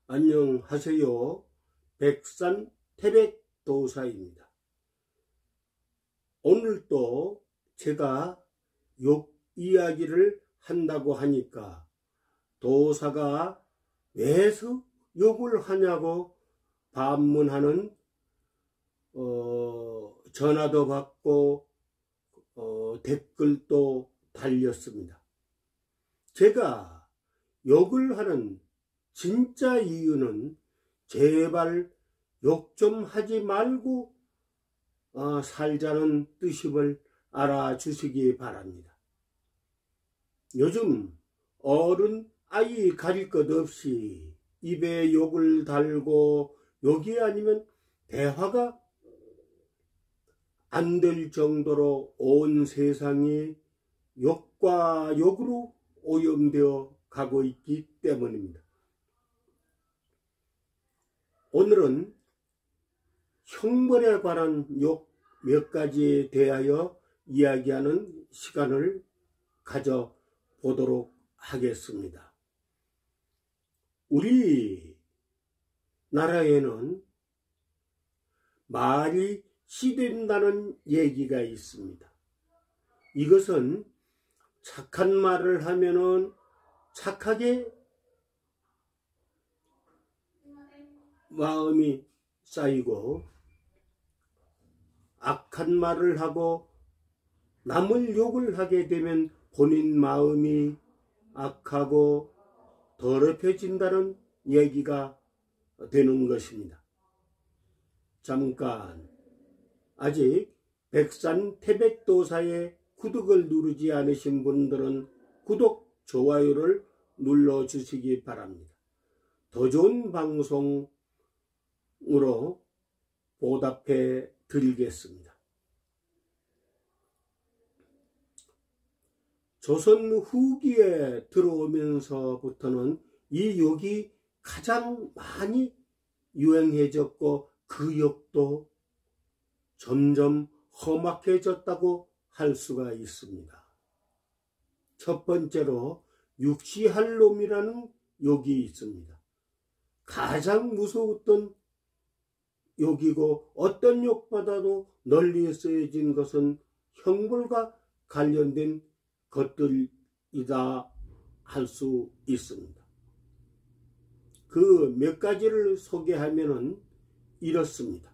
안녕하세요. 백산 태백도사입니다. 오늘 또 제가 욕 이야기를 한다고 하니까 도사가 왜 욕을 하냐고 반문하는 전화도 받고 댓글도 달렸습니다. 제가 욕을 하는 진짜 이유는 제발 욕 좀 하지 말고 살자는 뜻임을 알아주시기 바랍니다. 요즘 어른 아이 가릴 것 없이 입에 욕을 달고 욕이 아니면 대화가 안 될 정도로 온 세상이 욕과 욕으로 오염되어 가고 있기 때문입니다. 오늘은 형벌에 관한 욕 몇 가지에 대하여 이야기하는 시간을 가져보도록 하겠습니다. 우리 나라에는 말이 씨된다는 얘기가 있습니다. 이것은 착한 말을 하면은 착하게 마음이 쌓이고 악한 말을 하고 남을 욕을 하게 되면 본인 마음이 악하고 더럽혀진다는 얘기가 되는 것입니다. 잠깐 아직 백산 태백도사의 구독을 누르지 않으신 분들은 구독, 좋아요를 눌러주시기 바랍니다. 더 좋은 방송으로 보답해 드리겠습니다. 조선 후기에 들어오면서부터는 이 욕이 가장 많이 유행해졌고 그 욕도 점점 험악해졌다고 할 수가 있습니다. 첫 번째로 육시할 놈이라는 욕이 있습니다. 가장 무서웠던 욕이고 어떤 욕보다도 널리 쓰여진 것은 형벌과 관련된 것들이다 할 수 있습니다. 그 몇 가지를 소개하면은 이렇습니다.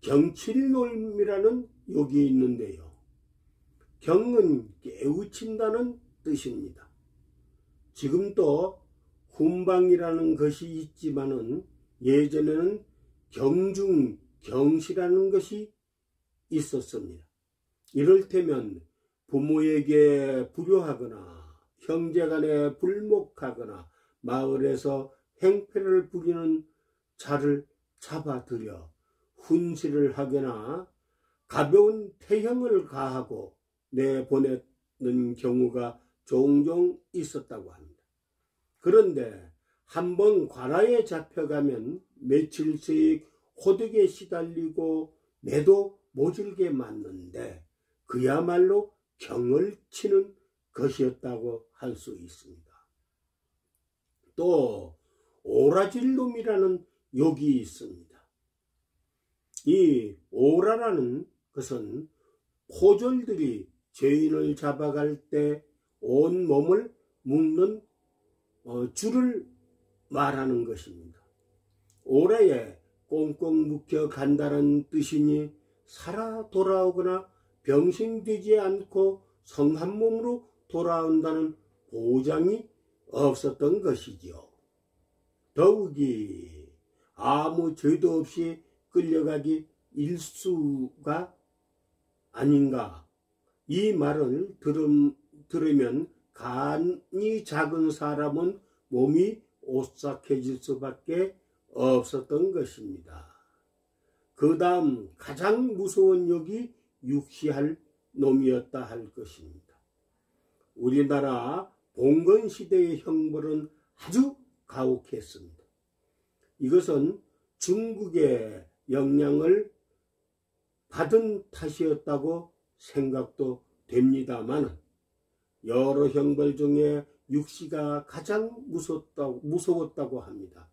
경칠놈이라는 욕이 있는데요. 경은 깨우친다는 뜻입니다. 지금도 훈방이라는 것이 있지만은 예전에는 경중, 경시라는 것이 있었습니다. 이를테면 부모에게 불효하거나 형제간에 불목하거나 마을에서 행패를 부리는 자를 잡아들여 훈시를 하거나 가벼운 태형을 가하고 내보내는 경우가 종종 있었다고 합니다. 그런데 한번 관아에 잡혀가면 며칠씩 호되게 시달리고 매도 모질게 맞는데 그야말로 경을 치는 것이었다고 할 수 있습니다. 또 오라질놈이라는 욕이 있습니다. 이 오라라는 것은 포졸들이 죄인을 잡아갈 때 온 몸을 묶는 줄을 말하는 것입니다. 오라에 꽁꽁 묶여 간다는 뜻이니 살아 돌아오거나 병신되지 않고 성한 몸으로 돌아온다는 보장이 없었던 것이지요. 더욱이 아무 죄도 없이 끌려가기 일수가 아닌가. 이 말을 들으면 간이 작은 사람은 몸이 오싹해질 수밖에 없었던 것입니다. 그 다음 가장 무서운 욕이 육시할 놈이었다 할 것입니다. 우리나라 봉건시대의 형벌은 아주 가혹했습니다. 이것은 중국의 영향을 받은 탓이었다고 생각도 됩니다만 여러 형벌 중에 육시가 가장 무서웠다고 합니다.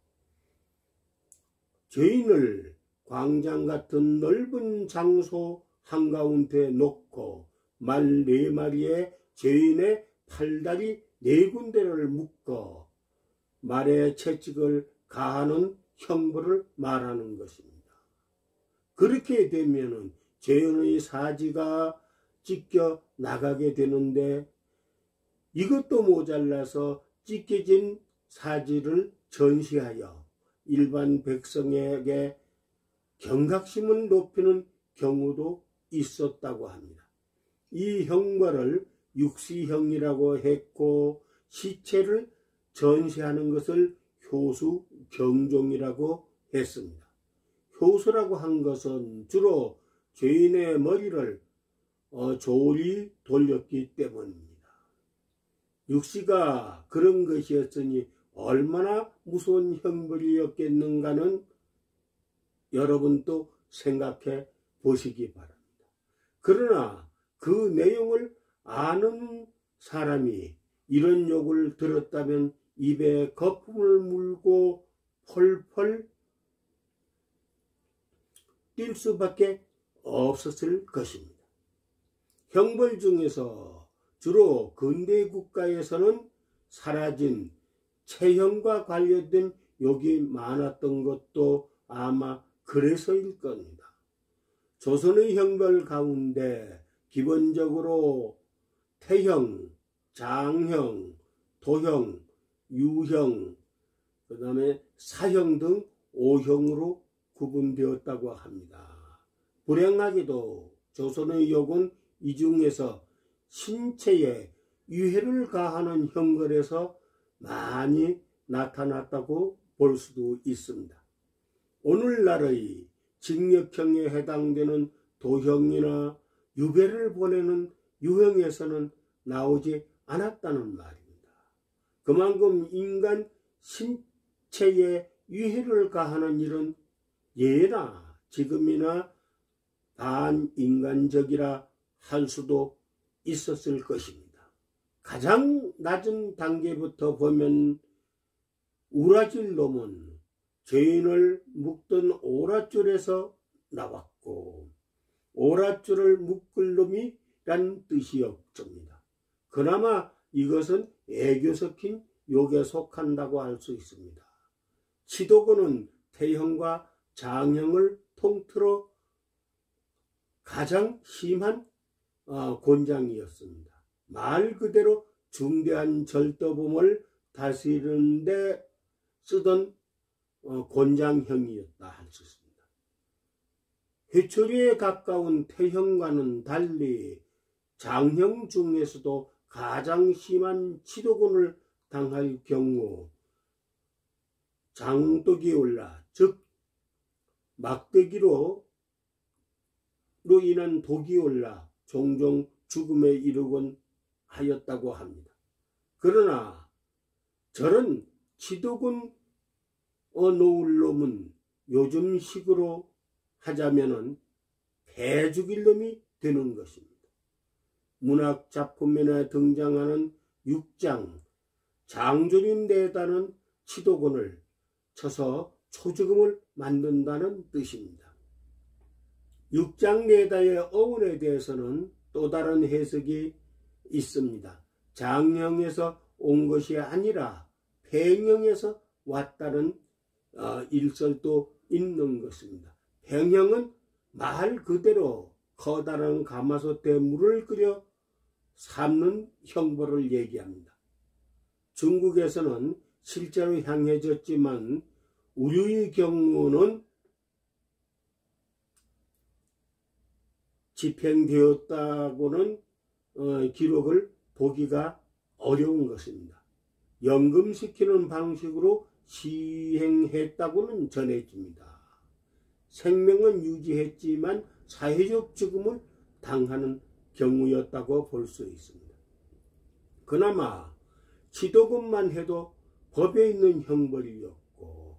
죄인을 광장 같은 넓은 장소 한가운데 놓고 말 4마리에 죄인의 팔다리 4군데를 묶어 말의 채찍을 가하는 형벌을 말하는 것입니다. 그렇게 되면은 죄인의 사지가 찢겨 나가게 되는데, 이것도 모자라서 찢겨진 사지를 전시하여 일반 백성에게 경각심을 높이는 경우도 있었다고 합니다. 이 형벌을 육시형이라고 했고, 시체를 전시하는 것을 효수 경종이라고 했습니다. 효수라고 한 것은 주로 죄인의 머리를 조리 돌렸기 때문입니다. 육시가 그런 것이었으니 얼마나 무서운 형벌이었겠는가는 여러분도 생각해 보시기 바랍니다. 그러나 그 내용을 아는 사람이 이런 욕을 들었다면 입에 거품을 물고 펄펄 뛸 수밖에 없었을 것입니다. 형벌 중에서 주로 근대 국가에서는 사라진 체형과 관련된 욕이 많았던 것도 아마 그래서일 겁니다. 조선의 형벌 가운데 기본적으로 태형, 장형, 도형, 유형, 그 다음에 사형 등 5형으로 구분되었다고 합니다. 불행하게도 조선의 욕은 이 중에서 신체에 유해를 가하는 형벌에서 많이 나타났다고 볼 수도 있습니다. 오늘날의 징역형에 해당되는 도형이나 유배를 보내는 유형에서는 나오지 않았다는 말입니다. 그만큼 인간 신체에 유해를 가하는 일은 예나 지금이나 반인간적이라 할 수도 있었을 것입니다. 가장 낮은 단계부터 보면 우라질 놈은 죄인을 묶던 오랏줄에서 나왔고, 오랏줄을 묶을 놈이란 뜻이었습니다. 그나마 이것은 애교 섞인 욕에 속한다고 할 수 있습니다. 치도고는 태형과 장형을 통틀어 가장 심한 곤장이었습니다. 말 그대로 중대한 절도범을 다스리는 데 쓰던 곤장형이었다 할 수 있습니다. 회초리에 가까운 태형과는 달리 장형 중에서도 가장 심한 치도곤을 당할 경우 장독이 올라, 즉 막대기로 인한 독이 올라 종종 죽음에 이르곤 하였다고 합니다. 그러나 저런 치도곤 놓을 놈은 요즘식으로 하자면은 배 죽일 놈이 되는 것입니다. 문학 작품에 등장하는 육장, 장조림대다는 치도곤을 쳐서 초죽음을 만든다는 뜻입니다. 육장내다의 어원에 대해서는 또 다른 해석이 있습니다. 장형에서 온 것이 아니라 팽형에서 왔다는 일설도 있는 것입니다. 팽형은 말 그대로 커다란 가마솥에 물을 끓여 삶는 형벌을 얘기합니다. 중국에서는 실제로 향해졌지만 우류의 경우는 집행되었다고는 기록을 보기가 어려운 것입니다. 연금시키는 방식으로 시행했다고는 전해집니다. 생명은 유지했지만 사회적 죽음을 당하는 경우였다고 볼 수 있습니다. 그나마 치도곤만 해도 법에 있는 형벌이었고,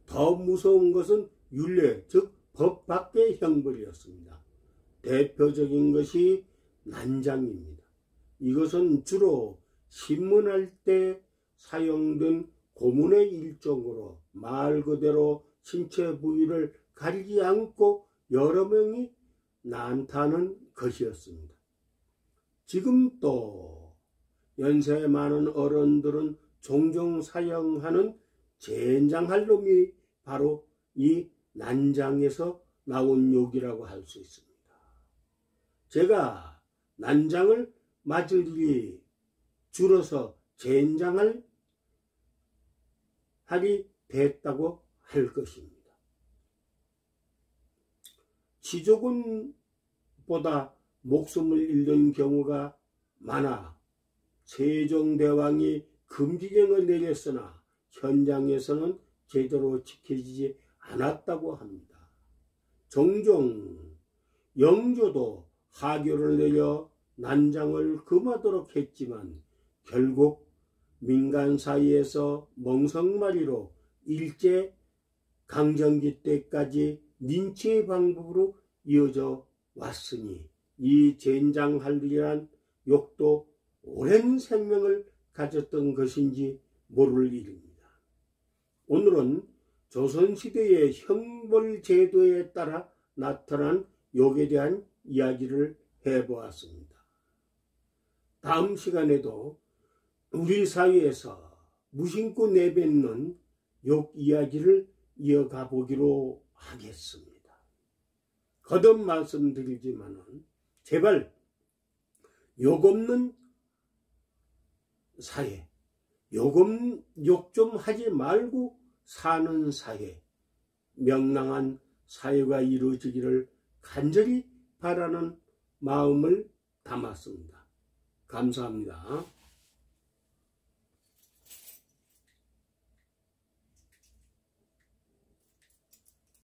더 무서운 것은 율례, 즉 법 밖의 형벌이었습니다. 대표적인 것이 난장입니다. 이것은 주로 신문할 때 사용된 고문의 일종으로 말 그대로 신체 부위를 가리지 않고 여러 명이 난타하는 것이었습니다. 지금 또 연세 많은 어른들은 종종 사용하는 젠장할 놈이 바로 이 난장에서 나온 욕이라고 할 수 있습니다. 제가 난장을 맞을 일이 줄어서 젠장할 할이 됐다고 할 것입니다. 치조군보다 목숨을 잃는 경우가 많아 세종대왕이 금지령을 내렸으나 현장에서는 제대로 지켜지지 않았다고 합니다. 종종 영조도 하교를 내려 난장을 금하도록 했지만 결국 민간 사이에서 멍석마리로 일제 강점기 때까지 린치의 방법으로 이어져 왔으니 이 젠장할이란 욕도 오랜 생명을 가졌던 것인지 모를 일입니다. 오늘은 조선시대의 형벌제도에 따라 나타난 욕에 대한 이야기를 해보았습니다. 다음 시간에도 우리 사회에서 무심코 내뱉는 욕 이야기를 이어가 보기로 하겠습니다. 거듭 말씀드리지만은 제발 욕 없는 사회, 욕 좀 하지 말고 사는 사회, 명랑한 사회가 이루어지기를 간절히 바라는 마음을 담았습니다. 감사합니다.